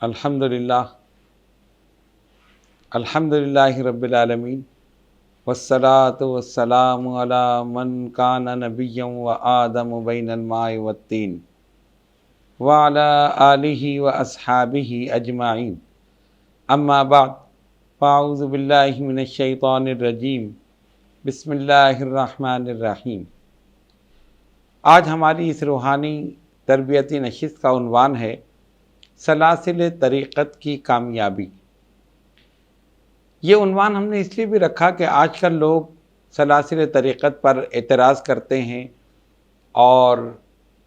الحمدللہ رب العالمین والصلاة والسلام علی من کان نبیا و آدم بین الماء والطین وعلی آلہ و اصحابہ اجمعین اما بعد فاعوذ باللہ من الشیطان الرجیم بسم اللہ الرحمن الرحیم۔ آج ہماری اس روحانی تربیتی نشست کا عنوان ہے سلاسل طریقت کی کامیابی۔ یہ عنوان ہم نے اس لیے بھی رکھا کہ آج کل لوگ سلاسل طریقت پر اعتراض کرتے ہیں اور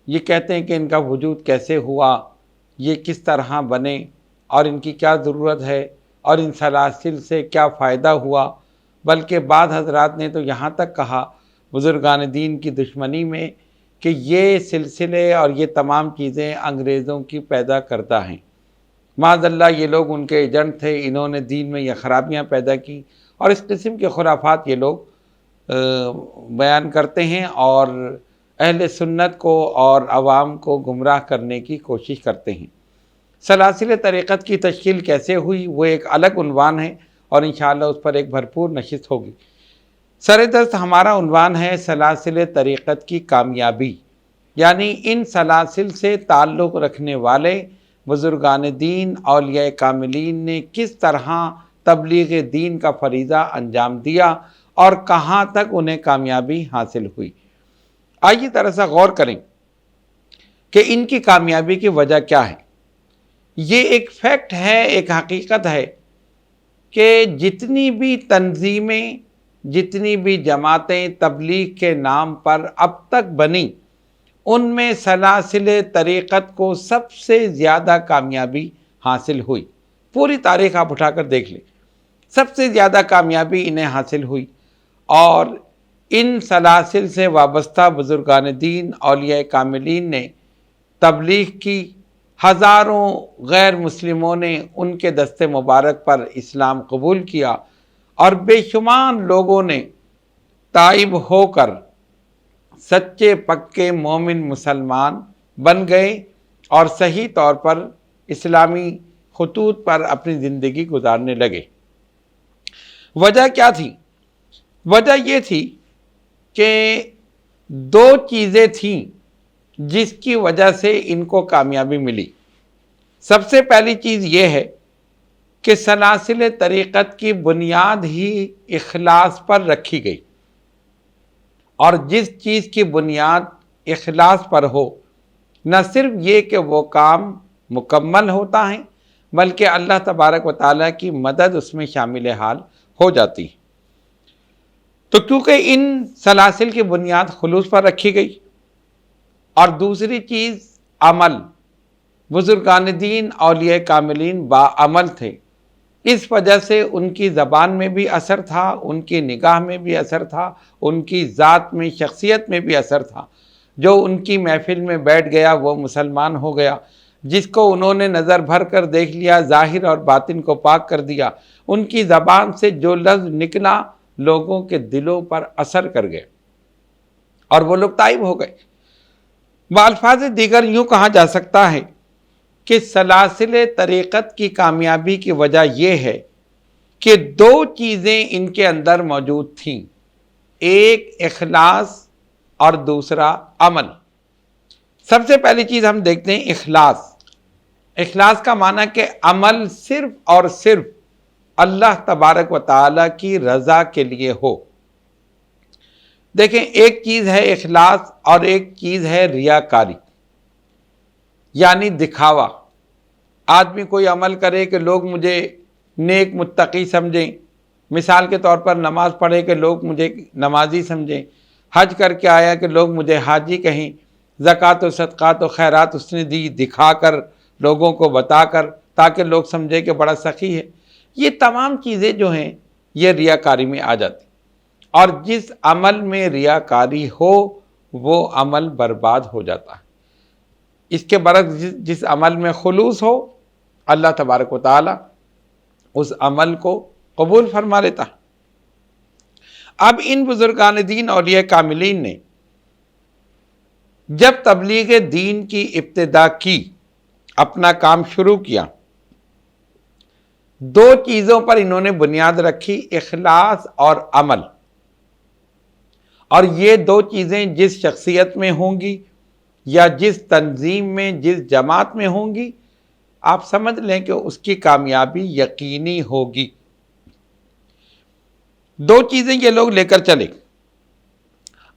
یہ کہتے ہیں کہ ان کا وجود کیسے ہوا، یہ کس طرح بنے اور ان کی کیا ضرورت ہے اور ان سلاسل سے کیا فائدہ ہوا۔ بلکہ بعض حضرات نے تو یہاں تک کہا بزرگان دین کی دشمنی میں کہ یہ سلسلے اور یہ تمام چیزیں انگریزوں کی پیدا کرتا ہیں، معاذ اللہ یہ لوگ ان کے ایجنٹ تھے، انہوں نے دین میں یہ خرابیاں پیدا کی، اور اس قسم کے خرافات یہ لوگ بیان کرتے ہیں اور اہل سنت کو اور عوام کو گمراہ کرنے کی کوشش کرتے ہیں۔ سلاسل طریقت کی تشکیل کیسے ہوئی وہ ایک الگ عنوان ہے اور انشاءاللہ اس پر ایک بھرپور نشست ہوگی۔ سر دست ہمارا عنوان ہے سلاسل طریقت کی کامیابی، یعنی ان سلاسل سے تعلق رکھنے والے بزرگان دین اولیاء کاملین نے کس طرح تبلیغ دین کا فریضہ انجام دیا اور کہاں تک انہیں کامیابی حاصل ہوئی۔ آئیے ذرا سا غور کریں کہ ان کی کامیابی کی وجہ کیا ہے۔ یہ ایک فیکٹ ہے، ایک حقیقت ہے کہ جتنی بھی تنظیمیں، جتنی بھی جماعتیں تبلیغ کے نام پر اب تک بنی، ان میں سلاسل طریقت کو سب سے زیادہ کامیابی حاصل ہوئی۔ پوری تاریخ آپ اٹھا کر دیکھ لیں، سب سے زیادہ کامیابی انہیں حاصل ہوئی، اور ان سلاسل سے وابستہ بزرگان دین اولیاء کاملین نے تبلیغ کی، ہزاروں غیر مسلموں نے ان کے دست مبارک پر اسلام قبول کیا، اور بے شمار لوگوں نے تائب ہو کر سچے پکے مومن مسلمان بن گئے اور صحیح طور پر اسلامی خطوط پر اپنی زندگی گزارنے لگے۔ وجہ کیا تھی؟ وجہ یہ تھی کہ دو چیزیں تھیں جس کی وجہ سے ان کو کامیابی ملی۔ سب سے پہلی چیز یہ ہے کہ سلاسل طریقت کی بنیاد ہی اخلاص پر رکھی گئی، اور جس چیز کی بنیاد اخلاص پر ہو، نہ صرف یہ کہ وہ کام مکمل ہوتا ہے بلکہ اللہ تبارک و تعالیٰ کی مدد اس میں شامل حال ہو جاتی ہے۔ تو کیونکہ ان سلاسل کی بنیاد خلوص پر رکھی گئی، اور دوسری چیز عمل، بزرگان دین اولیاء کاملین باعمل تھے، اس وجہ سے ان کی زبان میں بھی اثر تھا، ان کی نگاہ میں بھی اثر تھا، ان کی ذات میں، شخصیت میں بھی اثر تھا۔ جو ان کی محفل میں بیٹھ گیا وہ مسلمان ہو گیا، جس کو انہوں نے نظر بھر کر دیکھ لیا، ظاہر اور باطن کو پاک کر دیا، ان کی زبان سے جو لفظ نکلا لوگوں کے دلوں پر اثر کر گئے اور وہ لوگ تائب ہو گئے۔ بالفاظ دیگر یوں کہا جا سکتا ہے کہ سلاسل طریقت کی کامیابی کی وجہ یہ ہے کہ دو چیزیں ان کے اندر موجود تھیں، ایک اخلاص اور دوسرا عمل۔ سب سے پہلی چیز ہم دیکھتے ہیں اخلاص۔ اخلاص کا معنی کہ عمل صرف اور صرف اللہ تبارک و تعالیٰ کی رضا کے لیے ہو۔ دیکھیں، ایک چیز ہے اخلاص اور ایک چیز ہے ریاکاری، یعنی دکھاوا۔ آدمی کوئی عمل کرے کہ لوگ مجھے نیک متقی سمجھیں، مثال کے طور پر نماز پڑھے کہ لوگ مجھے نمازی سمجھیں، حج کر کے آیا کہ لوگ مجھے حاجی کہیں، زکوٰۃ و صدقات و خیرات اس نے دی دکھا کر، لوگوں کو بتا کر، تاکہ لوگ سمجھے کہ بڑا سخی ہے۔ یہ تمام چیزیں جو ہیں یہ ریاکاری میں آ جاتی، اور جس عمل میں ریاکاری ہو وہ عمل برباد ہو جاتا ہے۔ اس کے برعکس جس عمل میں خلوص ہو، اللہ تبارک و تعالی اس عمل کو قبول فرما لیتا ہے۔ اب ان بزرگان دین اولیاء کاملین نے جب تبلیغ دین کی ابتدا کی، اپنا کام شروع کیا، دو چیزوں پر انہوں نے بنیاد رکھی، اخلاص اور عمل، اور یہ دو چیزیں جس شخصیت میں ہوں گی یا جس تنظیم میں، جس جماعت میں ہوں گی، آپ سمجھ لیں کہ اس کی کامیابی یقینی ہوگی۔ دو چیزیں یہ لوگ لے کر چلے۔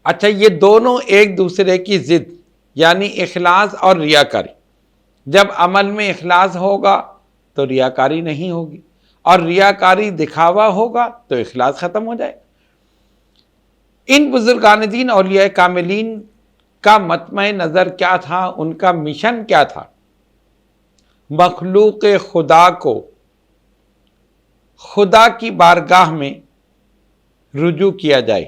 اچھا، یہ دونوں ایک دوسرے کی ضد، یعنی اخلاص اور ریاکاری۔ جب عمل میں اخلاص ہوگا تو ریاکاری نہیں ہوگی، اور ریاکاری دکھاوا ہوگا تو اخلاص ختم ہو جائے۔ ان بزرگان دین اولیاء کاملین کا مطمع نظر کیا تھا، ان کا مشن کیا تھا؟ مخلوق خدا کو خدا کی بارگاہ میں رجوع کیا جائے،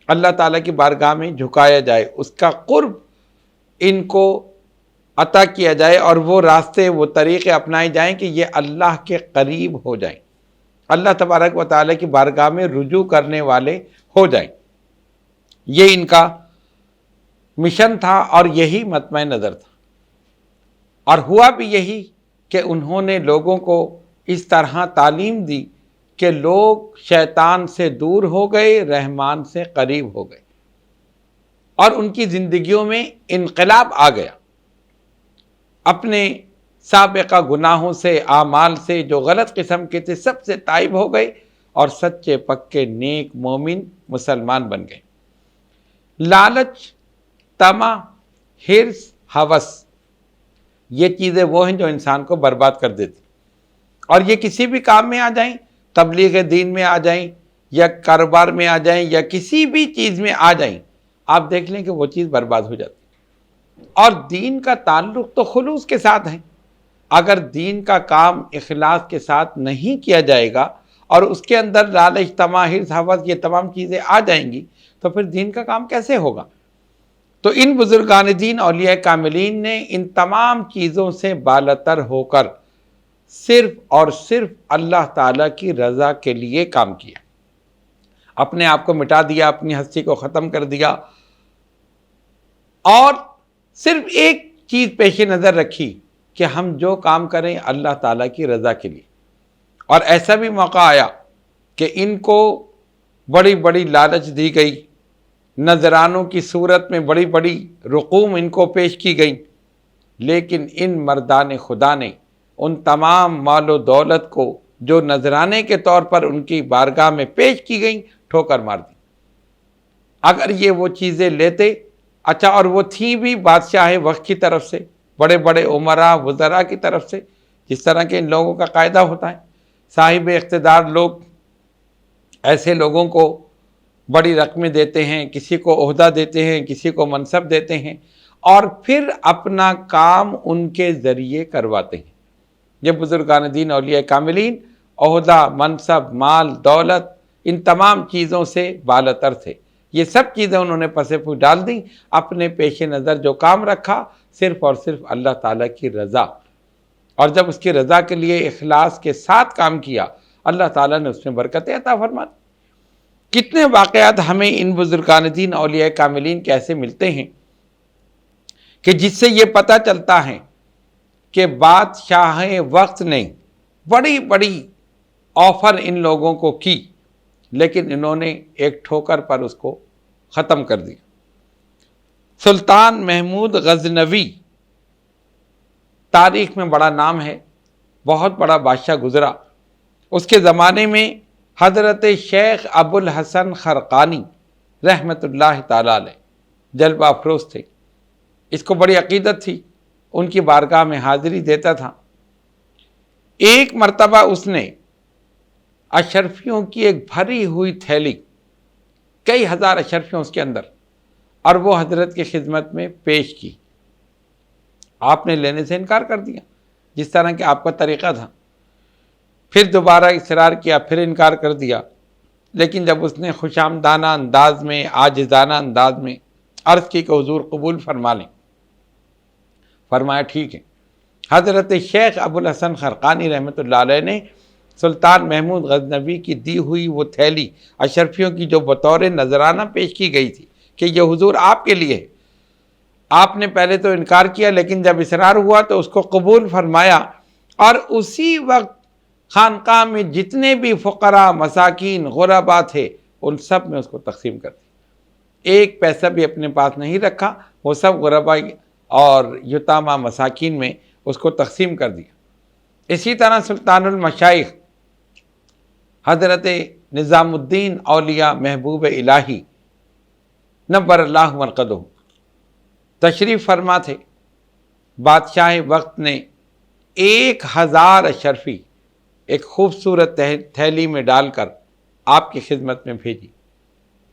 اللہ تعالیٰ کی بارگاہ میں جھکایا جائے، اس کا قرب ان کو عطا کیا جائے، اور وہ راستے، وہ طریقے اپنائے جائیں کہ یہ اللہ کے قریب ہو جائیں، اللہ تبارک و تعالیٰ کی بارگاہ میں رجوع کرنے والے ہو جائیں۔ یہ ان کا مشن تھا اور یہی مطمع نظر تھا، اور ہوا بھی یہی کہ انہوں نے لوگوں کو اس طرح تعلیم دی کہ لوگ شیطان سے دور ہو گئے، رحمان سے قریب ہو گئے، اور ان کی زندگیوں میں انقلاب آ گیا۔ اپنے سابقہ گناہوں سے، اعمال سے جو غلط قسم کے تھے، سب سے تائب ہو گئے، اور سچے پکے نیک مومن مسلمان بن گئے۔ لالچ، طمع، حرص، ہوس، یہ چیزیں وہ ہیں جو انسان کو برباد کر دیتی، اور یہ کسی بھی کام میں آ جائیں، تبلیغ دین میں آ جائیں، یا کاروبار میں آ جائیں، یا کسی بھی چیز میں آ جائیں، آپ دیکھ لیں کہ وہ چیز برباد ہو جاتی۔ اور دین کا تعلق تو خلوص کے ساتھ ہے۔ اگر دین کا کام اخلاص کے ساتھ نہیں کیا جائے گا، اور اس کے اندر لالچ، طمع، حرص، ہوس، یہ تمام چیزیں آ جائیں گی، تو پھر دین کا کام کیسے ہوگا؟ تو ان بزرگان دین اولیاء کاملین نے ان تمام چیزوں سے بالاتر ہو کر صرف اور صرف اللہ تعالیٰ کی رضا کے لیے کام کیا، اپنے آپ کو مٹا دیا، اپنی ہستی کو ختم کر دیا، اور صرف ایک چیز پیش نظر رکھی کہ ہم جو کام کریں اللہ تعالیٰ کی رضا کے لیے۔ اور ایسا بھی موقع آیا کہ ان کو بڑی بڑی لالچ دی گئی، نذرانوں کی صورت میں بڑی بڑی رقوم ان کو پیش کی گئی، لیکن ان مردان خدا نے ان تمام مال و دولت کو جو نذرانے کے طور پر ان کی بارگاہ میں پیش کی گئیں، ٹھوکر مار دی۔ اگر یہ وہ چیزیں لیتے، اچھا، اور وہ تھیں بھی بادشاہ وقت کی طرف سے، بڑے بڑے عمراء، وزراء کی طرف سے، جس طرح کے ان لوگوں کا قاعدہ ہوتا ہے، صاحب اقتدار لوگ ایسے لوگوں کو بڑی رقمیں دیتے ہیں، کسی کو عہدہ دیتے ہیں، کسی کو منصب دیتے ہیں، اور پھر اپنا کام ان کے ذریعے کرواتے ہیں۔ یہ بزرگان دین اولیاء کاملین عہدہ، منصب، مال، دولت، ان تمام چیزوں سے بالاتر تھے۔ یہ سب چیزیں انہوں نے پس پوچھ ڈال دیں، اپنے پیش نظر جو کام رکھا صرف اور صرف اللہ تعالیٰ کی رضا، اور جب اس کی رضا کے لیے اخلاص کے ساتھ کام کیا، اللہ تعالیٰ نے اس میں برکتیں عطا فرما دی۔ کتنے واقعات ہمیں ان بزرگان دین اولیاء کاملین کے ایسے ملتے ہیں کہ جس سے یہ پتہ چلتا ہے کہ بادشاہ وقت نے بڑی بڑی آفر ان لوگوں کو کی، لیکن انہوں نے ایک ٹھوکر پر اس کو ختم کر دیا۔ سلطان محمود غزنوی تاریخ میں بڑا نام ہے، بہت بڑا بادشاہ گزرا۔ اس کے زمانے میں حضرت شیخ ابو الحسن خرقانی رحمۃ اللہ تعالی علیہ جلوہ افروز تھے، اس کو بڑی عقیدت تھی، ان کی بارگاہ میں حاضری دیتا تھا۔ ایک مرتبہ اس نے اشرفیوں کی ایک بھری ہوئی تھیلی، کئی ہزار اشرفیوں اس کے اندر، اور وہ حضرت کی خدمت میں پیش کی۔ آپ نے لینے سے انکار کر دیا، جس طرح کہ آپ کا طریقہ تھا۔ پھر دوبارہ اصرار کیا، پھر انکار کر دیا، لیکن جب اس نے خوش آمدانہ انداز میں، عاجزانہ انداز میں عرض کی کہ حضور قبول فرما لیں، فرمایا ٹھیک ہے۔ حضرت شیخ ابو الحسن خرقانی رحمۃ اللہ علیہ نے سلطان محمود غزنوی کی دی ہوئی وہ تھیلی اشرفیوں کی جو بطور نذرانہ پیش کی گئی تھی کہ یہ حضور آپ کے لیے ہے، آپ نے پہلے تو انکار کیا، لیکن جب اصرار ہوا تو اس کو قبول فرمایا، اور اسی وقت خانقاہ میں جتنے بھی فقراء، مساکین، غربا تھے ان سب میں اس کو تقسیم کر دی۔ ایک پیسہ بھی اپنے پاس نہیں رکھا، وہ سب غربا اور یتامى مساکین میں اس کو تقسیم کر دیا۔ اسی طرح سلطان المشائخ حضرت نظام الدین اولیاء محبوب الہی نور اللہ مرقدہ تشریف فرما تھے۔ بادشاہ وقت نے 1000 اشرفی ایک خوبصورت تھیلی میں ڈال کر آپ کی خدمت میں بھیجی۔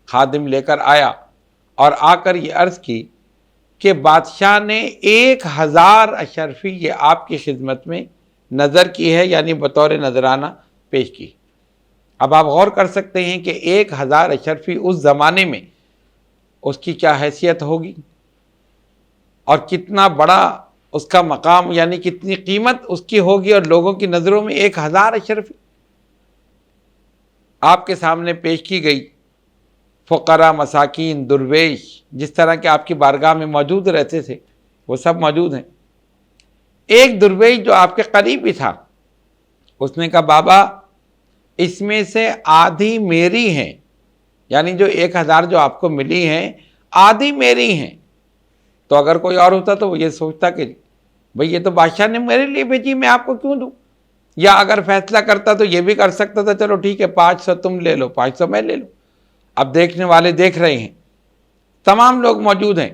خادم لے کر آیا اور آ کر یہ عرض کی کہ بادشاہ نے 1000 اشرفی یہ آپ کی خدمت میں نظر کی ہے، یعنی بطور نذرانہ پیش کی۔ اب آپ غور کر سکتے ہیں کہ 1000 اشرفی اس زمانے میں اس کی کیا حیثیت ہوگی اور کتنا بڑا اس کا مقام، یعنی کتنی قیمت اس کی ہوگی، اور لوگوں کی نظروں میں 1000 اشرفی آپ کے سامنے پیش کی گئی۔ فقراء، مساکین، درویش جس طرح کے آپ کی بارگاہ میں موجود رہتے تھے وہ سب موجود ہیں۔ ایک درویش جو آپ کے قریب ہی تھا، اس نے کہا بابا اس میں سے آدھی میری ہیں، یعنی جو 1000 جو آپ کو ملی ہیں آدھی میری ہیں۔ تو اگر کوئی اور ہوتا تو وہ یہ سوچتا کہ بھئی یہ تو بادشاہ نے میرے لیے بھیجی، میں آپ کو کیوں دوں؟ یا اگر فیصلہ کرتا تو یہ بھی کر سکتا تھا چلو ٹھیک ہے 500 تم لے لو 500 میں لے لوں۔ اب دیکھنے والے دیکھ رہے ہیں، تمام لوگ موجود ہیں۔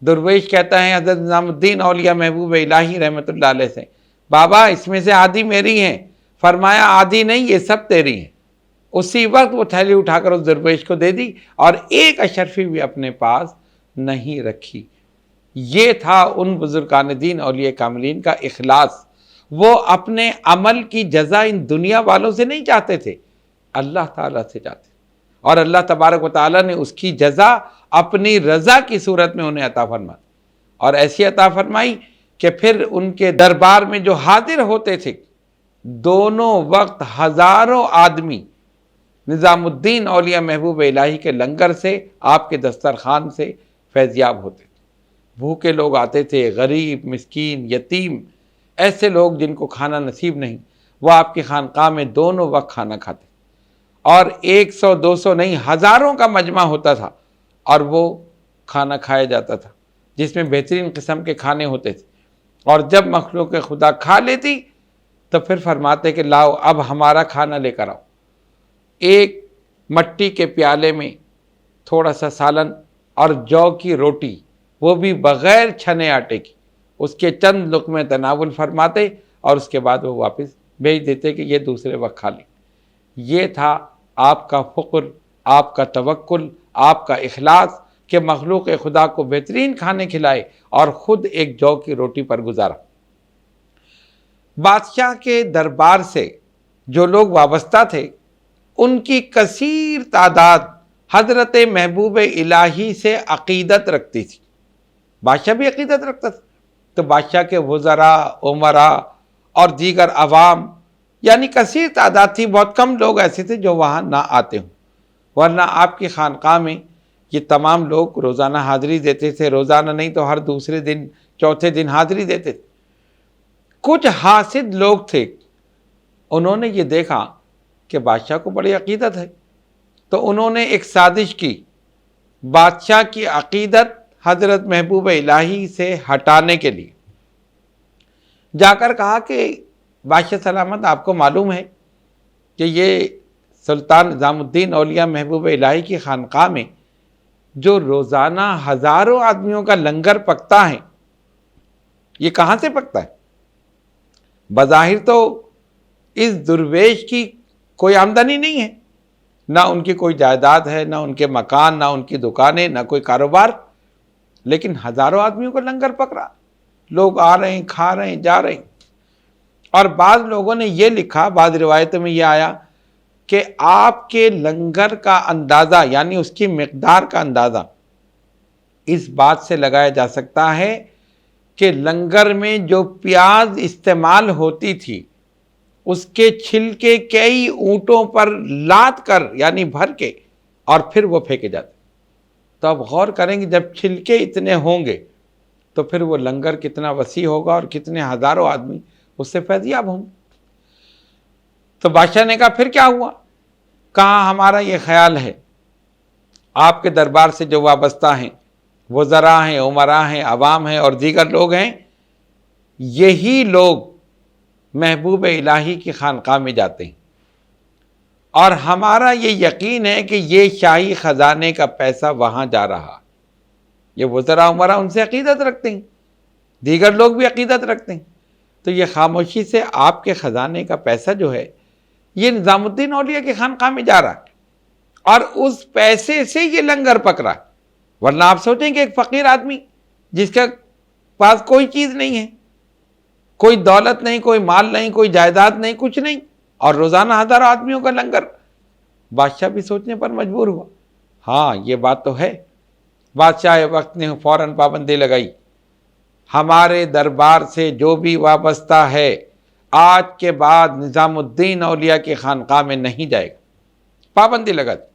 درویش کہتا ہے حضرت نظام الدین اولیاء محبوب الہی رحمۃ اللہ علیہ سے، بابا اس میں سے آدھی میری ہیں۔ فرمایا آدھی نہیں، یہ سب تیری ہیں۔ اسی وقت وہ تھیلی اٹھا کر اس درویش کو دے دی اور ایک اشرفی بھی اپنے پاس نہیں رکھی۔ یہ تھا ان بزرگان دین اولیاء کاملین کا اخلاص۔ وہ اپنے عمل کی جزا ان دنیا والوں سے نہیں چاہتے تھے، اللہ تعالیٰ سے چاہتے، اور اللہ تبارک و تعالیٰ نے اس کی جزا اپنی رضا کی صورت میں انہیں عطا فرمائی، اور ایسی عطا فرمائی کہ پھر ان کے دربار میں جو حاضر ہوتے تھے دونوں وقت ہزاروں آدمی نظام الدین اولیاء محبوب الہی کے لنگر سے، آپ کے دسترخوان سے فیضیاب ہوتے تھے۔ بھوکے لوگ آتے تھے، غریب، مسکین، یتیم، ایسے لوگ جن کو کھانا نصیب نہیں، وہ آپ کی خانقاہ میں دونوں وقت کھانا کھاتے، اور 100 200 نہیں ہزاروں کا مجمع ہوتا تھا اور وہ کھانا کھایا جاتا تھا جس میں بہترین قسم کے کھانے ہوتے تھے۔ اور جب مخلوق خدا کھا لیتی تو پھر فرماتے کہ لاؤ اب ہمارا کھانا لے کر آؤ۔ ایک مٹی کے پیالے میں تھوڑا سا سالن اور جو کی روٹی، وہ بھی بغیر چھنے آٹے کی، اس کے چند لقمے تناول فرماتے اور اس کے بعد وہ واپس بھیج دیتے کہ یہ دوسرے وقت کھا لیں۔ یہ تھا آپ کا فقر، آپ کا توکل، آپ کا اخلاص کہ مخلوق خدا کو بہترین کھانے کھلائے اور خود ایک جو کی روٹی پر گزارا۔ بادشاہ کے دربار سے جو لوگ وابستہ تھے ان کی کثیر تعداد حضرت محبوب الہی سے عقیدت رکھتی تھی۔ بادشاہ بھی عقیدت رکھتا تھا، تو بادشاہ کے وزراء، امراء اور دیگر عوام، یعنی کثیر تعداد تھی، بہت کم لوگ ایسے تھے جو وہاں نہ آتے ہوں، ورنہ آپ کی خانقاہ میں یہ تمام لوگ روزانہ حاضری دیتے تھے، روزانہ نہیں تو ہر دوسرے دن، چوتھے دن حاضری دیتے تھے۔ کچھ حاسد لوگ تھے، انہوں نے یہ دیکھا کہ بادشاہ کو بڑی عقیدت ہے، تو انہوں نے ایک سازش کی بادشاہ کی عقیدت حضرت محبوب الہی سے ہٹانے کے لیے۔ جا کر کہا کہ بادشاہ سلامت آپ کو معلوم ہے کہ یہ سلطان نظام الدین اولیاء محبوب الہی کی خانقاہ میں جو روزانہ ہزاروں آدمیوں کا لنگر پکتا ہے، یہ کہاں سے پکتا ہے؟ بظاہر تو اس درویش کی کوئی آمدنی نہیں ہے، نہ ان کی کوئی جائیداد ہے، نہ ان کے مکان، نہ ان کی دکانیں، نہ کوئی کاروبار، لیکن ہزاروں آدمیوں کو لنگر پک رہا، لوگ آ رہے ہیں، کھا رہے ہیں، جا رہے ہیں۔ اور بعض لوگوں نے یہ لکھا، بعض روایتوں میں یہ آیا کہ آپ کے لنگر کا اندازہ، یعنی اس کی مقدار کا اندازہ اس بات سے لگایا جا سکتا ہے کہ لنگر میں جو پیاز استعمال ہوتی تھی اس کے چھلکے کئی اونٹوں پر لاد کر، یعنی بھر کے، اور پھر وہ پھینکے جاتے۔ تو اب غور کریں گے جب چھلکے اتنے ہوں گے تو پھر وہ لنگر کتنا وسیع ہوگا اور کتنے ہزاروں آدمی اس سے فیضیاب ہوں گے۔ تو بادشاہ نے کہا پھر کیا ہوا؟ کہا ہمارا یہ خیال ہے آپ کے دربار سے جو وابستہ ہیں، وزراء ہیں، امراء ہیں، عوام ہیں اور دیگر لوگ ہیں، یہی لوگ محبوب الہی کی خانقاہ میں جاتے ہیں، اور ہمارا یہ یقین ہے کہ یہ شاہی خزانے کا پیسہ وہاں جا رہا۔ یہ وزراء امراء ان سے عقیدت رکھتے ہیں، دیگر لوگ بھی عقیدت رکھتے ہیں، تو یہ خاموشی سے آپ کے خزانے کا پیسہ جو ہے یہ نظام الدین اولیاء کی خانقاہ میں جا رہا ہے، اور اس پیسے سے یہ لنگر پک رہا ہے۔ ورنہ آپ سوچیں کہ ایک فقیر آدمی جس کے پاس کوئی چیز نہیں ہے، کوئی دولت نہیں، کوئی مال نہیں، کوئی جائیداد نہیں، کچھ نہیں، اور روزانہ ہزاروں آدمیوں کا لنگر۔ بادشاہ بھی سوچنے پر مجبور ہوا، ہاں یہ بات تو ہے۔ بادشاہ وقت نے فوراً پابندی لگائی، ہمارے دربار سے جو بھی وابستہ ہے آج کے بعد نظام الدین اولیاء کی خانقاہ میں نہیں جائے گا، پابندی لگا دی،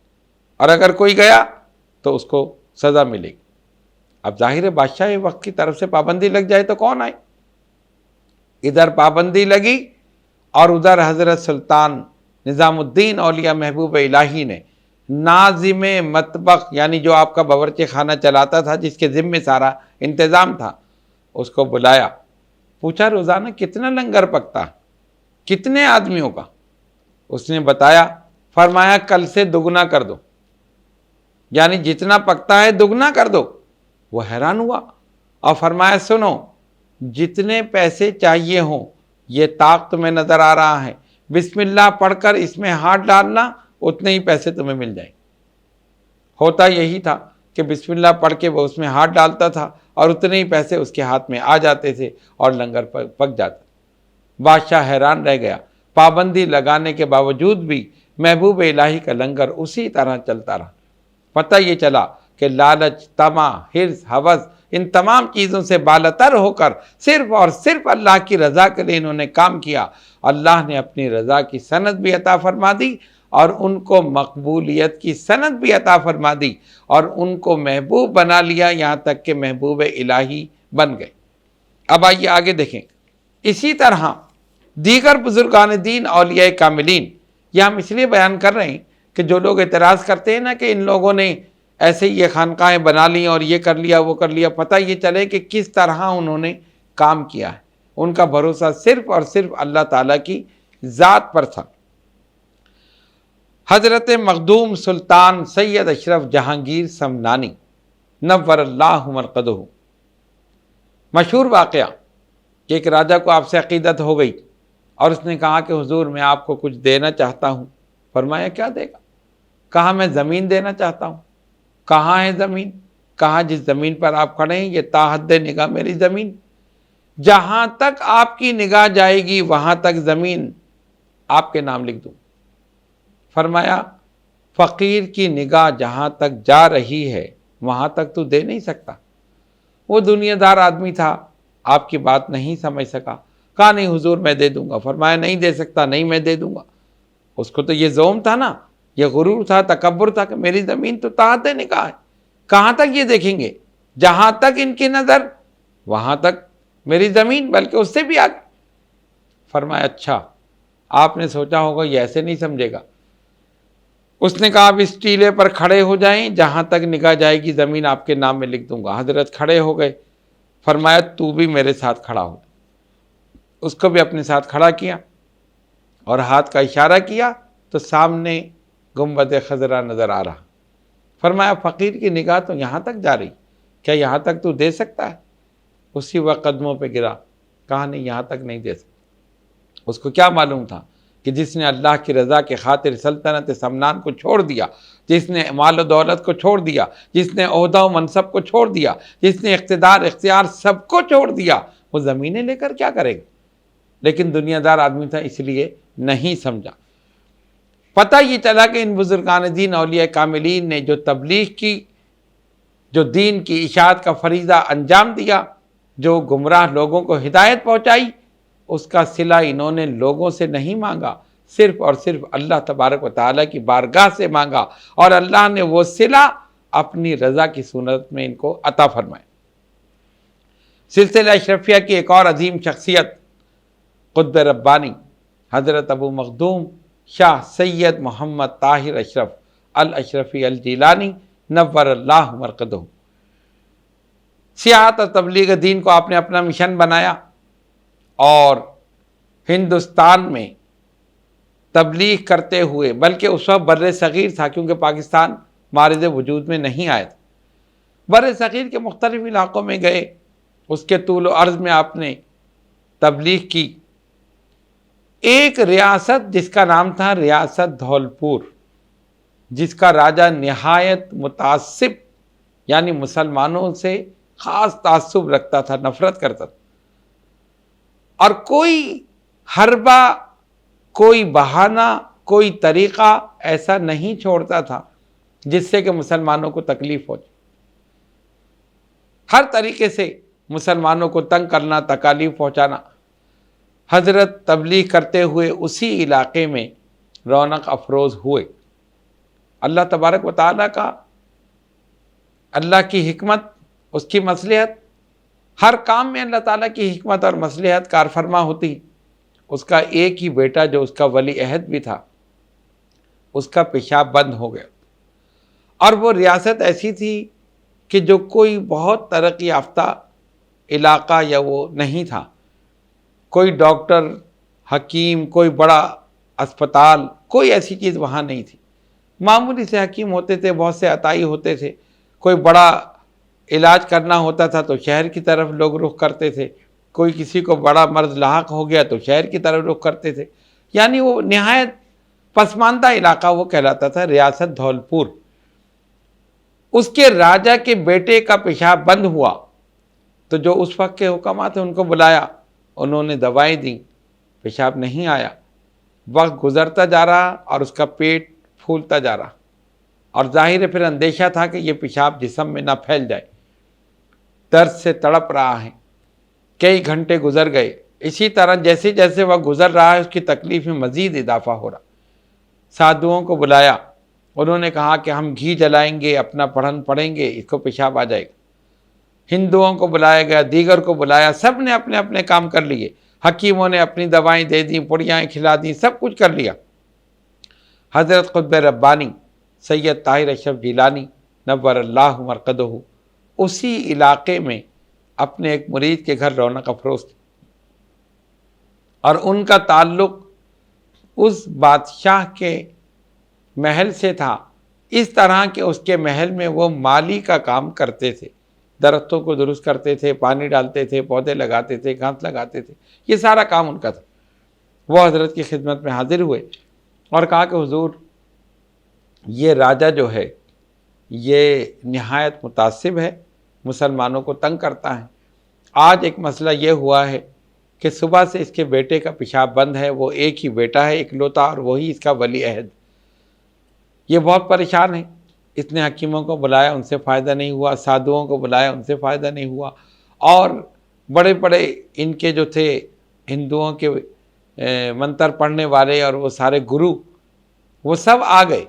اور اگر کوئی گیا تو اس کو سزا ملے گی۔ اب ظاہر ہے بادشاہ وقت کی طرف سے پابندی لگ جائے تو کون آئے؟ ادھر پابندی لگی اور ادھر حضرت سلطان نظام الدین اولیاء محبوب الہی نے ناظم مطبخ، یعنی جو آپ کا باورچی خانہ چلاتا تھا، جس کے ذمے سارا انتظام تھا، اس کو بلایا، پوچھا روزانہ کتنا لنگر پکتا، کتنے آدمیوں کا؟ اس نے بتایا، فرمایا کل سے دگنا کر دو، یعنی جتنا پکتا ہے دگنا کر دو۔ وہ حیران ہوا اور فرمایا سنو، جتنے پیسے چاہیے ہوں یہ طاق تمہیں نظر آ رہا ہے، بسم اللہ پڑھ کر اس میں ہاتھ ڈالنا، اتنے ہی پیسے تمہیں مل جائیں۔ ہوتا یہی تھا کہ بسم اللہ پڑھ کے وہ اس میں ہاتھ ڈالتا تھا اور اتنے ہی پیسے اس کے ہاتھ میں آ جاتے تھے اور لنگر پک جاتا۔ بادشاہ حیران رہ گیا، پابندی لگانے کے باوجود بھی محبوب الہی کا لنگر اسی طرح چلتا رہا۔ پتہ یہ چلا کہ لالچ، طمع، حرص، ہوس، ان تمام چیزوں سے بالاتر ہو کر صرف اور صرف اللہ کی رضا کے لیے انہوں نے کام کیا۔ اللہ نے اپنی رضا کی سند بھی عطا فرما دی اور ان کو مقبولیت کی سند بھی عطا فرما دی اور ان کو محبوب بنا لیا، یہاں تک کہ محبوب الہی بن گئے۔ اب آئیے آگے دیکھیں، اسی طرح دیگر بزرگان دین اولیاء کاملین، یہ ہم اس لیے بیان کر رہے ہیں کہ جو لوگ اعتراض کرتے ہیں نا کہ ان لوگوں نے ایسے یہ خانقاہیں بنا لی اور یہ کر لیا وہ کر لیا، پتہ یہ چلے کہ کس طرح انہوں نے کام کیا ہے۔ ان کا بھروسہ صرف اور صرف اللہ تعالیٰ کی ذات پر تھا۔ حضرت مخدوم سلطان سید اشرف جہانگیر سمنانی نور اللہ مرقدہ، مشہور واقعہ کہ ایک راجہ کو آپ سے عقیدت ہو گئی اور اس نے کہا کہ حضور میں آپ کو کچھ دینا چاہتا ہوں۔ فرمایا کیا دے گا؟ کہا میں زمین دینا چاہتا ہوں۔ کہاں ہے زمین؟ کہا جس زمین پر آپ کھڑے ہیں یہ تا حد نگاہ میری زمین، جہاں تک آپ کی نگاہ جائے گی وہاں تک زمین آپ کے نام لکھ دوں۔ فرمایا فقیر کی نگاہ جہاں تک جا رہی ہے وہاں تک تو دے نہیں سکتا۔ وہ دنیا دار آدمی تھا، آپ کی بات نہیں سمجھ سکا، کہا نہیں حضور میں دے دوں گا۔ فرمایا نہیں دے سکتا، نہیں میں دے دوں گا۔ اس کو تو یہ زوم تھا نا، یہ غرور تھا، تکبر تھا کہ میری زمین تو تحت نگاہ ہے، کہاں تک یہ دیکھیں گے؟ جہاں تک ان کی نظر وہاں تک میری زمین، بلکہ اس سے بھی آگے۔ فرمایا اچھا، آپ نے سوچا ہوگا یہ ایسے نہیں سمجھے گا۔ اس نے کہا اب اس ٹیلے پر کھڑے ہو جائیں، جہاں تک نگاہ جائے گی زمین آپ کے نام میں لکھ دوں گا۔ حضرت کھڑے ہو گئے۔ فرمایا تو بھی میرے ساتھ کھڑا ہو۔ اس کو بھی اپنے ساتھ کھڑا کیا اور ہاتھ کا اشارہ کیا تو سامنے گنبد خضرا نظر آ رہا۔ فرمایا فقیر کی نگاہ تو یہاں تک جا رہی، کیا یہاں تک تو دے سکتا ہے؟ اسی وقت قدموں پہ گرا، کہا نہیں یہاں تک نہیں دے سکتا۔ اس کو کیا معلوم تھا کہ جس نے اللہ کی رضا کے خاطر سلطنت سمنان کو چھوڑ دیا، جس نے مال و دولت کو چھوڑ دیا، جس نے عہدہ و منصب کو چھوڑ دیا، جس نے اقتدار اختیار سب کو چھوڑ دیا، وہ زمینیں لے کر کیا کرے گا؟ لیکن دنیا دار آدمی تھا اس لیے نہیں سمجھا۔ پتہ یہ چلا کہ ان بزرگان دین اولیاء کاملین نے جو تبلیغ کی، جو دین کی اشاعت کا فریضہ انجام دیا، جو گمراہ لوگوں کو ہدایت پہنچائی، اس کا صلہ انہوں نے لوگوں سے نہیں مانگا، صرف اور صرف اللہ تبارک و تعالیٰ کی بارگاہ سے مانگا، اور اللہ نے وہ صلہ اپنی رضا کی صورت میں ان کو عطا فرمائے۔ سلسلہ اشرفیہ کی ایک اور عظیم شخصیت قطب ربانی حضرت ابو مخدوم شاہ سید محمد طاہر اشرف الاشرفی الجیلانی نور اللہ مرقدہ۔ سیاحت اور تبلیغ دین کو آپ نے اپنا مشن بنایا اور ہندوستان میں تبلیغ کرتے ہوئے، بلکہ اس وقت بر صغیر تھا کیونکہ پاکستان مارز وجود میں نہیں آیا تھا، بر صغیر کے مختلف علاقوں میں گئے، اس کے طول و عرض میں آپ نے تبلیغ کی۔ ایک ریاست جس کا نام تھا ریاست دھولپور، جس کا راجہ نہایت متعصب یعنی مسلمانوں سے خاص تعصب رکھتا تھا، نفرت کرتا تھا، اور کوئی حربہ، کوئی بہانہ، کوئی طریقہ ایسا نہیں چھوڑتا تھا جس سے کہ مسلمانوں کو تکلیف ہو جائے۔ ہر طریقے سے مسلمانوں کو تنگ کرنا، تکالیف پہنچانا۔ حضرت تبلیغ کرتے ہوئے اسی علاقے میں رونق افروز ہوئے۔ اللہ تبارک و تعالیٰ کا، اللہ کی حکمت، اس کی مصلحت، ہر کام میں اللہ تعالیٰ کی حکمت اور مصلحت کار فرما ہوتی۔ اس کا ایک ہی بیٹا جو اس کا ولی عہد بھی تھا، اس کا پیشاب بند ہو گیا، اور وہ ریاست ایسی تھی کہ جو کوئی بہت ترقی یافتہ علاقہ یا وہ نہیں تھا، کوئی ڈاکٹر، حکیم، کوئی بڑا اسپتال، کوئی ایسی چیز وہاں نہیں تھی۔ معمولی سے حکیم ہوتے تھے، بہت سے عطائی ہوتے تھے، کوئی بڑا علاج کرنا ہوتا تھا تو شہر کی طرف لوگ رخ کرتے تھے، کوئی کسی کو بڑا مرض لاحق ہو گیا تو شہر کی طرف رخ کرتے تھے، یعنی وہ نہایت پسماندہ علاقہ وہ کہلاتا تھا ریاست دھولپور۔ اس کے راجہ کے بیٹے کا پیشاب بند ہوا تو جو اس وقت کے حکماء تھے ان کو بلایا، انہوں نے دوائیں دیں، پیشاب نہیں آیا۔ وقت گزرتا جا رہا اور اس کا پیٹ پھولتا جا رہا، اور ظاہر ہے پھر اندیشہ تھا کہ یہ پیشاب جسم میں نہ پھیل جائے۔ درد سے تڑپ رہا ہے، کئی گھنٹے گزر گئے، اسی طرح جیسے جیسے وقت گزر رہا ہے اس کی تکلیف میں مزید اضافہ ہو رہا۔ سادھوؤں کو بلایا، انہوں نے کہا کہ ہم گھی جلائیں گے، اپنا پڑھن پڑھیں گے، اس کو پیشاب آ جائے گا۔ ہندوؤں کو بلایا گیا، دیگر کو بلایا، سب نے اپنے اپنے کام کر لیے، حکیموں نے اپنی دوائیں دے دیں، پڑیاں کھلا دیں، سب کچھ کر لیا۔ حضرت قطب ربانی سید طاہر اشرف جیلانی نور اللہ مرقدہ اسی علاقے میں اپنے ایک مرید کے گھر رونق افروز تھے، اور ان کا تعلق اس بادشاہ کے محل سے تھا، اس طرح کہ اس کے محل میں وہ مالی کا کام کرتے تھے، درختوں کو درست کرتے تھے، پانی ڈالتے تھے، پودے لگاتے تھے، گھاس لگاتے تھے، یہ سارا کام ان کا تھا۔ وہ حضرت کی خدمت میں حاضر ہوئے اور کہا کہ حضور، یہ راجہ جو ہے یہ نہایت متعصب ہے، مسلمانوں کو تنگ کرتا ہے۔ آج ایک مسئلہ یہ ہوا ہے کہ صبح سے اس کے بیٹے کا پیشاب بند ہے، وہ ایک ہی بیٹا ہے اکلوتا، اور وہی اس کا ولی عہد، یہ بہت پریشان ہے۔ اس نے حکیموں کو بلایا، ان سے فائدہ نہیں ہوا، سادھوؤں کو بلایا، ان سے فائدہ نہیں ہوا، اور بڑے بڑے ان کے جو تھے ہندوؤں کے منتر پڑھنے والے اور وہ سارے گرو، وہ سب آ گئے،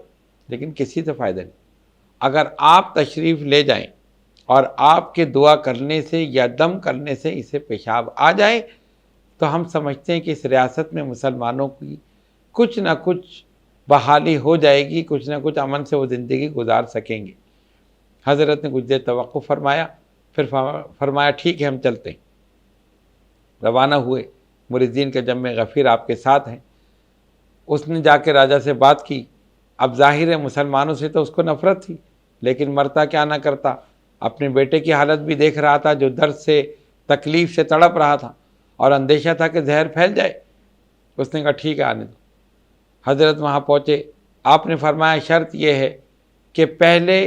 لیکن کسی سے فائدہ نہیں۔ اگر آپ تشریف لے جائیں اور آپ کے دعا کرنے سے یا دم کرنے سے اسے پیشاب آ جائے تو ہم سمجھتے ہیں کہ اس ریاست میں مسلمانوں کی کچھ نہ کچھ بحالی ہو جائے گی، کچھ نہ کچھ امن سے وہ زندگی گزار سکیں گے۔ حضرت نے کچھ دیر توقف فرمایا، پھر فرمایا ٹھیک ہے ہم چلتے ہیں۔ روانہ ہوئے، مریدین کا جمع غفیر آپ کے ساتھ ہیں۔ اس نے جا کے راجہ سے بات کی۔ اب ظاہر ہے مسلمانوں سے تو اس کو نفرت تھی، لیکن مرتا کیا نہ کرتا، اپنے بیٹے کی حالت بھی دیکھ رہا تھا جو درد سے، تکلیف سے تڑپ رہا تھا، اور اندیشہ تھا کہ زہر پھیل جائے۔ اس نے کہا ٹھیک ہے آنے دو۔ حضرت وہاں پہنچے، آپ نے فرمایا شرط یہ ہے کہ پہلے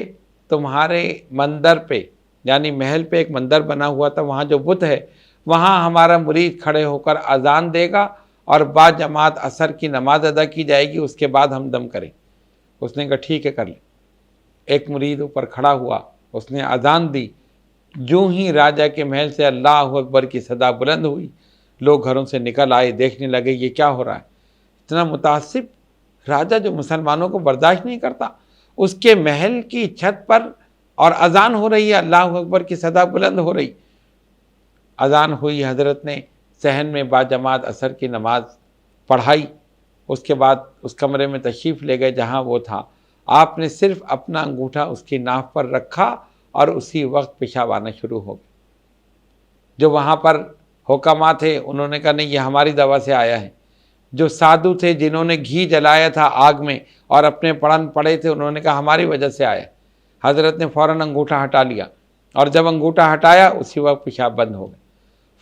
تمہارے مندر پہ، یعنی محل پہ ایک مندر بنا ہوا تھا، وہاں جو بت ہے وہاں ہمارا مرید کھڑے ہو کر اذان دے گا اور با جماعت عصر کی نماز ادا کی جائے گی، اس کے بعد ہم دم کریں۔ اس نے کہا ٹھیک ہے کر لیں۔ ایک مرید اوپر کھڑا ہوا، اس نے اذان دی، جو ہی راجہ کے محل سے اللہ اکبر کی صدا بلند ہوئی، لوگ گھروں سے نکل آئے، دیکھنے لگے یہ کیا ہو رہا ہے۔ اتنا متعصب راجہ جو مسلمانوں کو برداشت نہیں کرتا، اس کے محل کی چھت پر اور اذان ہو رہی ہے، اللہ اکبر کی صدا بلند ہو رہی۔ اذان ہوئی، حضرت نے صحن میں با جماعت عصر کی نماز پڑھائی، اس کے بعد اس کمرے میں تشریف لے گئے جہاں وہ تھا، آپ نے صرف اپنا انگوٹھا اس کی ناف پر رکھا اور اسی وقت پیشاب آنا شروع ہو گیا۔ جو وہاں پر حکما تھے انہوں نے کہا نہیں یہ ہماری دوا سے آیا ہے، جو سادھو تھے جنہوں نے گھی جلایا تھا آگ میں اور اپنے پڑھن پڑے تھے انہوں نے کہا ہماری وجہ سے آیا۔ حضرت نے فوراً انگوٹھا ہٹا لیا اور جب انگوٹھا ہٹایا اسی وقت پیشاب بند ہو گیا۔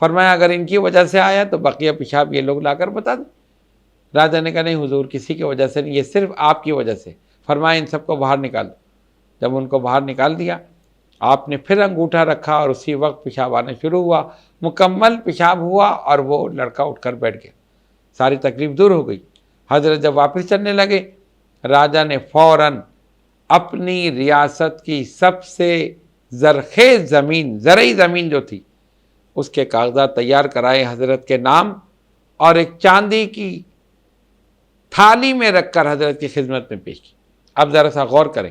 فرمایا اگر ان کی وجہ سے آیا تو بقیہ پیشاب یہ لوگ لا کر بتا دیں۔ راجا نے کہا نہیں حضور کسی کی وجہ سے نہیں، یہ صرف آپ کی وجہ سے۔ فرمایا ان سب کو باہر نکال دو۔ جب ان کو باہر نکال دیا آپ نے پھر انگوٹھا رکھا اور اسی وقت پیشاب آنا شروع ہوا، مکمل پیشاب ہوا اور وہ لڑکا اٹھ کر بیٹھ گیا، ساری تکلیف دور ہو گئی۔ حضرت جب واپس چلنے لگے راجا نے فوراً اپنی ریاست کی سب سے زرخیز زمین، زرعی زمین جو تھی اس کے کاغذات تیار کرائے حضرت کے نام اور ایک چاندی کی تھالی میں رکھ کر حضرت کی خدمت میں پیش کی۔ اب ذرا سا غور کریں،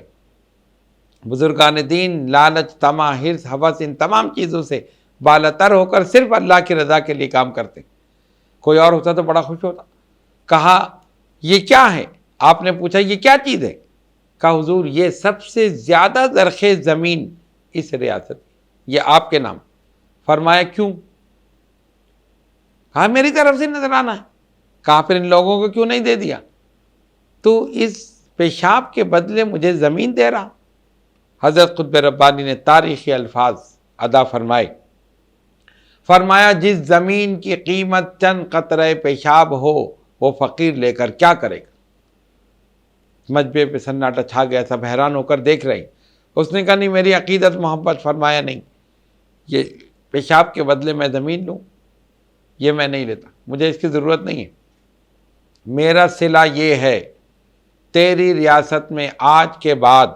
بزرگان دین لالچ، طمع، حرص، ہوس ان تمام چیزوں سے بالاتر ہو کر صرف اللہ کی رضا کے لیے کام کرتے۔ کوئی اور ہوتا تو بڑا خوش ہوتا۔ کہا یہ کیا ہے؟ آپ نے پوچھا یہ کیا چیز ہے؟ کہا حضور یہ سب سے زیادہ زرخیز زمین اس ریاست کی، یہ آپ کے نام۔ فرمایا کیوں؟ کہا میری طرف سے نذرانہ ہے۔ کہا پھر ان لوگوں کو کیوں نہیں دے دیا؟ تو اس پیشاب کے بدلے مجھے زمین دے رہا۔ حضرت قطب ربانی نے تاریخی الفاظ ادا فرمائے، فرمایا جس زمین کی قیمت چند قطرے پیشاب ہو وہ فقیر لے کر کیا کرے گا؟ مجمع پہ سناٹا چھا گیا، سب حیران ہو کر دیکھ رہے۔ اس نے کہا نہیں میری عقیدت محبت۔ فرمایا نہیں، یہ پیشاب کے بدلے میں زمین لوں یہ میں نہیں لیتا، مجھے اس کی ضرورت نہیں ہے۔ میرا صلہ یہ ہے تیری ریاست میں آج کے بعد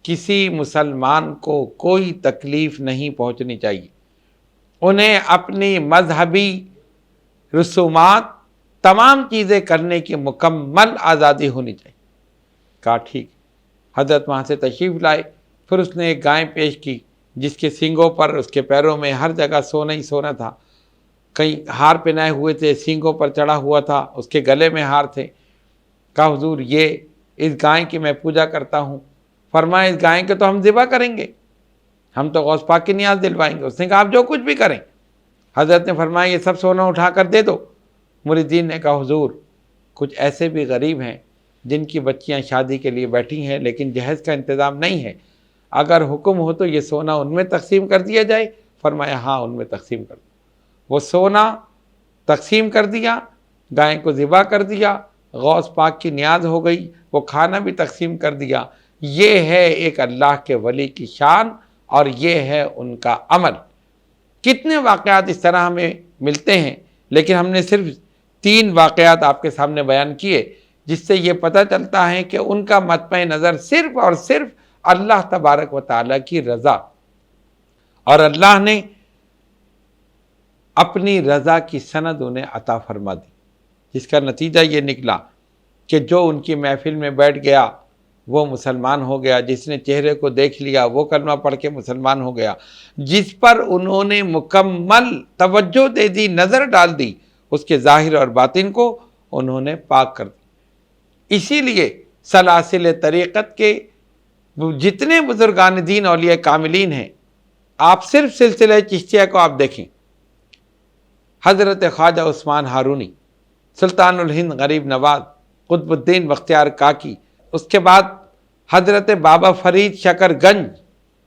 کسی مسلمان کو کوئی تکلیف نہیں پہنچنی چاہیے، انہیں اپنی مذہبی رسومات تمام چیزیں کرنے کی مکمل آزادی ہونی چاہیے۔ کہا ٹھیک۔ حضرت وہاں سے تشریف لائے، پھر اس نے ایک گائے پیش کی جس کے سینگوں پر، اس کے پیروں میں ہر جگہ سونا ہی سونا تھا، کہیں ہار پہنائے ہوئے تھے، سینگوں پر چڑھا ہوا تھا، اس کے گلے میں ہار تھے۔ کہا حضور یہ اس گائے کی میں پوجا کرتا ہوں۔ فرمایا اس گائے کے تو ہم ذبح کریں گے، ہم تو غوث پاک کی نیاز دلوائیں گے۔ اس نے کہا آپ جو کچھ بھی کریں۔ حضرت نے فرمایا یہ سب سونا اٹھا کر دے دو۔ مریدین نے کہا حضور کچھ ایسے بھی غریب ہیں جن کی بچیاں شادی کے لیے بیٹھی ہیں لیکن جہیز کا انتظام نہیں ہے، اگر حکم ہو تو یہ سونا ان میں تقسیم کر دیا جائے۔ فرمایا ہاں ان میں تقسیم کر دو۔ وہ سونا تقسیم کر دیا، گائے کو ذبح کر دیا، غوث پاک کی نیاز ہو گئی، وہ کھانا بھی تقسیم کر دیا۔ یہ ہے ایک اللہ کے ولی کی شان اور یہ ہے ان کا عمل۔ کتنے واقعات اس طرح ہمیں ملتے ہیں، لیکن ہم نے صرف 3 واقعات آپ کے سامنے بیان کیے جس سے یہ پتہ چلتا ہے کہ ان کا مطمع نظر صرف اور صرف اللہ تبارک و تعالیٰ کی رضا، اور اللہ نے اپنی رضا کی سند انہیں عطا فرما دی، جس کا نتیجہ یہ نکلا کہ جو ان کی محفل میں بیٹھ گیا وہ مسلمان ہو گیا، جس نے چہرے کو دیکھ لیا وہ کلمہ پڑھ کے مسلمان ہو گیا، جس پر انہوں نے مکمل توجہ دے دی، نظر ڈال دی، اس کے ظاہر اور باطن کو انہوں نے پاک کر دی۔ اسی لیے سلاسل طریقت کے جتنے بزرگان دین اولیاء کاملین ہیں، آپ صرف سلسلہ چشتیہ کو آپ دیکھیں، حضرت خواجہ عثمان ہارونی، سلطان الہند غریب نواز، قطب الدین بختیار کاکی، اس کے بعد حضرت بابا فرید شکر گنج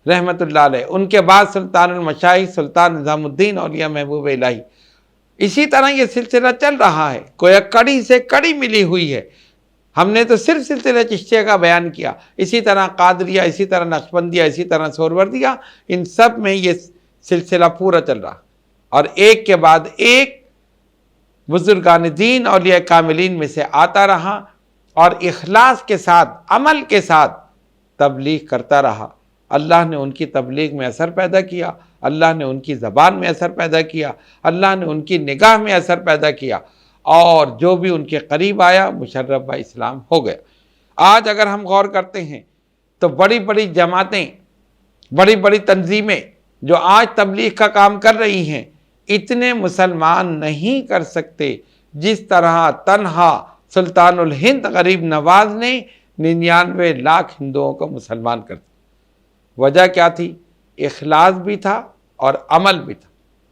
رحمۃ اللہ علیہ، ان کے بعد سلطان المشائخ سلطان نظام الدین اولیاء محبوب الہی۔ اسی طرح یہ سلسلہ چل رہا ہے، کوئی کڑی سے کڑی ملی ہوئی ہے۔ ہم نے تو صرف سلسلہ چشتیہ کا بیان کیا، اسی طرح قادریہ، اسی طرح نقشبندیہ، اسی طرح سہروردیہ، ان سب میں یہ سلسلہ پورا چل رہا، اور ایک کے بعد ایک بزرگان دین اولیاء کاملین میں سے آتا رہا اور اخلاص کے ساتھ، عمل کے ساتھ تبلیغ کرتا رہا۔ اللہ نے ان کی تبلیغ میں اثر پیدا کیا، اللہ نے ان کی زبان میں اثر پیدا کیا، اللہ نے ان کی نگاہ میں اثر پیدا کیا، اور جو بھی ان کے قریب آیا مشرف با اسلام ہو گیا۔ آج اگر ہم غور کرتے ہیں تو بڑی بڑی جماعتیں، بڑی بڑی تنظیمیں جو آج تبلیغ کا کام کر رہی ہیں، اتنے مسلمان نہیں کر سکتے جس طرح تنہا سلطان الہند غریب نواز نے 99 لاکھ ہندوؤں کو مسلمان کر دیا۔ وجہ کیا تھی؟ اخلاص بھی تھا اور عمل بھی تھا،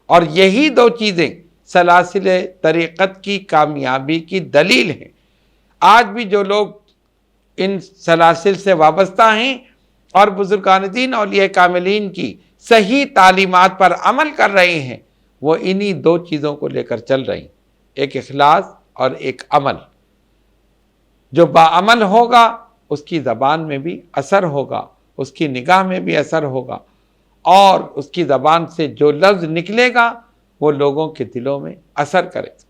اور یہی دو چیزیں سلاسل طریقت کی کامیابی کی دلیل ہیں۔ آج بھی جو لوگ ان سلاسل سے وابستہ ہیں اور بزرگان دین اولیاء کاملین کی صحیح تعلیمات پر عمل کر رہے ہیں، وہ انہی دو چیزوں کو لے کر چل رہے ہیں، ایک اخلاص اور ایک عمل۔ جو باعمل ہوگا اس کی زبان میں بھی اثر ہوگا، اس کی نگاہ میں بھی اثر ہوگا، اور اس کی زبان سے جو لفظ نکلے گا وہ لوگوں کے دلوں میں اثر کرے گا۔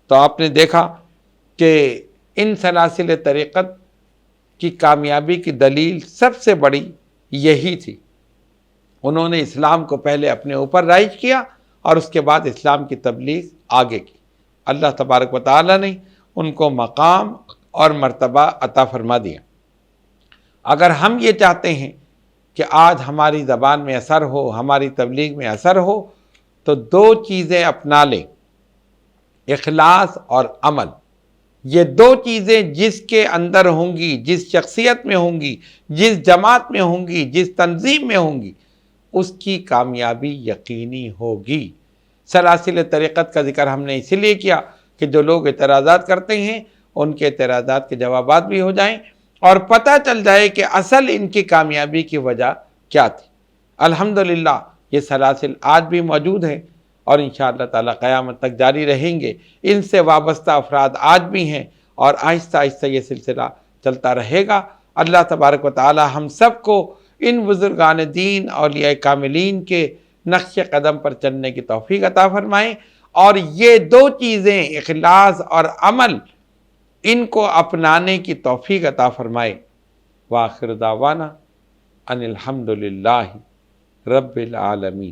تو آپ نے دیکھا کہ ان سلاسل طریقت کی کامیابی کی دلیل سب سے بڑی یہی تھی۔ انہوں نے اسلام کو پہلے اپنے اوپر رائج کیا اور اس کے بعد اسلام کی تبلیغ آگے کی۔ اللہ تبارک و تعالی نے ان کو مقام اور مرتبہ عطا فرما دیا۔ اگر ہم یہ چاہتے ہیں کہ آج ہماری زبان میں اثر ہو، ہماری تبلیغ میں اثر ہو، تو دو چیزیں اپنا لیں، اخلاص اور عمل۔ یہ دو چیزیں جس کے اندر ہوں گی، جس شخصیت میں ہوں گی، جس جماعت میں ہوں گی، جس تنظیم میں ہوں گی، اس کی کامیابی یقینی ہوگی۔ سلاسل طریقت کا ذکر ہم نے اسی لیے کیا کہ جو لوگ اعتراضات کرتے ہیں ان کے اعتراضات کے جوابات بھی ہو جائیں اور پتہ چل جائے کہ اصل ان کی کامیابی کی وجہ کیا تھی۔ الحمدللہ یہ سلاسل آج بھی موجود ہیں اور انشاءاللہ تعالی قیامت تک جاری رہیں گے۔ ان سے وابستہ افراد آج بھی ہیں اور آہستہ آہستہ یہ سلسلہ چلتا رہے گا۔ اللہ تبارک و تعالی ہم سب کو ان بزرگان دین اولیاء کاملین کے نقش قدم پر چلنے کی توفیق عطا فرمائیں، اور یہ دو چیزیں اخلاص اور عمل ان کو اپنانے کی توفیق عطا فرمائے۔ وآخر دعوانا ان الحمدللہ رب العالمین۔